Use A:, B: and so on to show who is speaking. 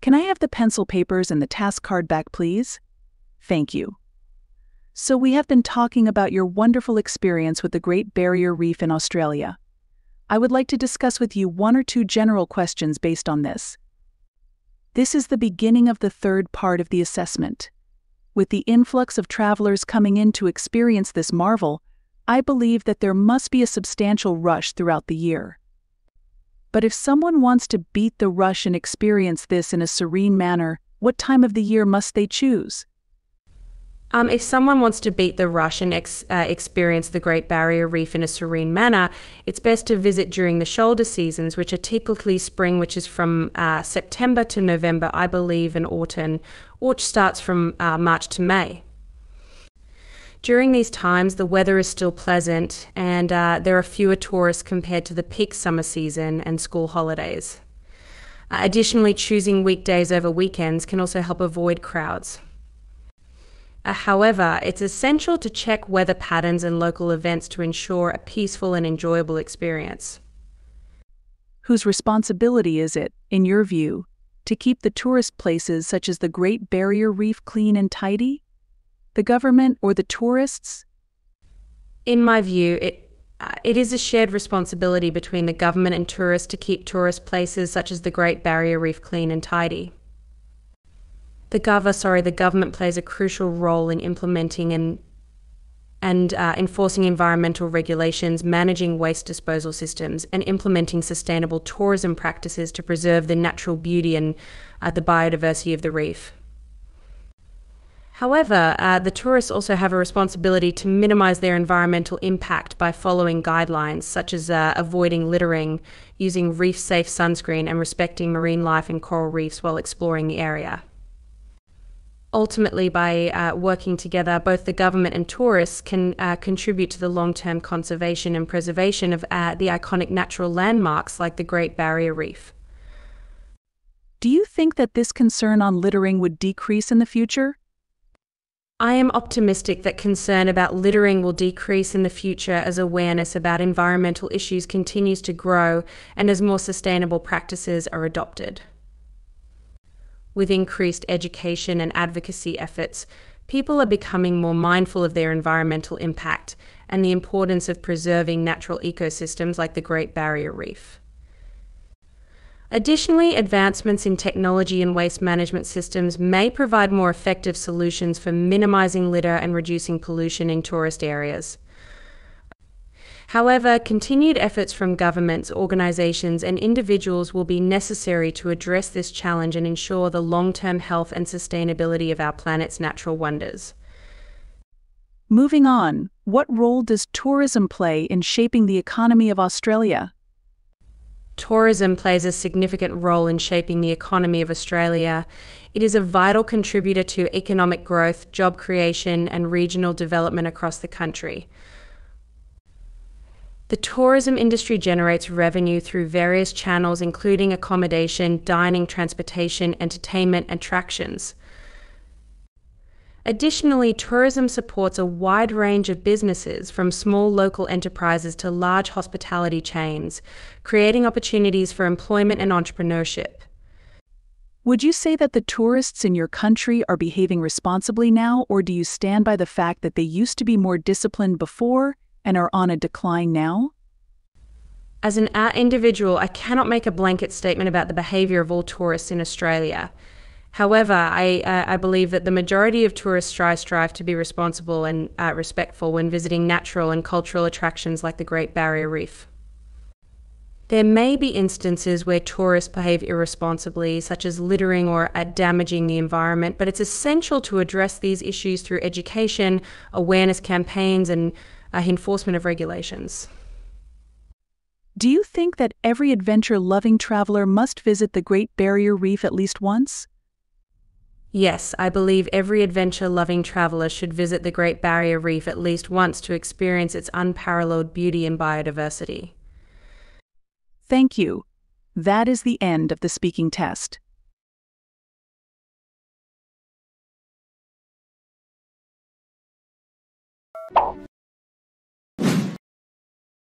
A: Can I have the pencil papers and the task card back, please? Thank you. So we have been talking about your wonderful experience with the Great Barrier Reef in Australia. I would like to discuss with you one or two general questions based on this. This is the beginning of the third part of the assessment. With the influx of travelers coming in to experience this marvel, I believe that there must be a substantial rush throughout the year. But if someone wants to beat the rush and experience this in a serene manner, what time of the year must they choose?
B: If someone wants to beat the rush and experience the Great Barrier Reef in a serene manner, it's best to visit during the shoulder seasons, which are typically spring, which is from September to November, I believe, and autumn, which starts from March to May. During these times, the weather is still pleasant and there are fewer tourists compared to the peak summer season and school holidays. Additionally, choosing weekdays over weekends can also help avoid crowds. However, it's essential to check weather patterns and local events to ensure a peaceful and enjoyable experience.
A: Whose responsibility is it, in your view, to keep the tourist places such as the Great Barrier Reef clean and tidy? The government or the tourists?
B: In my view, it is a shared responsibility between the government and tourists to keep tourist places such as the Great Barrier Reef clean and tidy. The government plays a crucial role in implementing and enforcing environmental regulations, managing waste disposal systems, and implementing sustainable tourism practices to preserve the natural beauty and the biodiversity of the reef. However, the tourists also have a responsibility to minimize their environmental impact by following guidelines such as avoiding littering, using reef-safe sunscreen, and respecting marine life and coral reefs while exploring the area. Ultimately, by working together, both the government and tourists can contribute to the long-term conservation and preservation of the iconic natural landmarks like the Great Barrier Reef.
A: Do you think that this concern on littering would decrease in the future?
B: I am optimistic that concern about littering will decrease in the future as awareness about environmental issues continues to grow and as more sustainable practices are adopted. With increased education and advocacy efforts, people are becoming more mindful of their environmental impact and the importance of preserving natural ecosystems like the Great Barrier Reef. Additionally, advancements in technology and waste management systems may provide more effective solutions for minimizing litter and reducing pollution in tourist areas. However, continued efforts from governments, organizations, and individuals will be necessary to address this challenge and ensure the long-term health and sustainability of our planet's natural wonders.
A: Moving on, what role does tourism play in shaping the economy of Australia?
B: Tourism plays a significant role in shaping the economy of Australia. It is a vital contributor to economic growth, job creation, and regional development across the country. The tourism industry generates revenue through various channels, including accommodation, dining, transportation, entertainment, and attractions. Additionally, tourism supports a wide range of businesses, from small local enterprises to large hospitality chains, creating opportunities for employment and entrepreneurship.
A: Would you say that the tourists in your country are behaving responsibly now, or do you stand by the fact that they used to be more disciplined before and are on a decline now?
B: As an individual, I cannot make a blanket statement about the behaviour of all tourists in Australia. However, I believe that the majority of tourists strive to be responsible and respectful when visiting natural and cultural attractions like the Great Barrier Reef. There may be instances where tourists behave irresponsibly, such as littering or damaging the environment, but it's essential to address these issues through education, awareness campaigns, and enforcement of regulations.
A: Do you think that every adventure-loving traveler must visit the Great Barrier Reef at least once?
B: Yes, I believe every adventure-loving traveler should visit the Great Barrier Reef at least once to experience its unparalleled beauty and biodiversity.
A: Thank you. That is the end of the speaking test.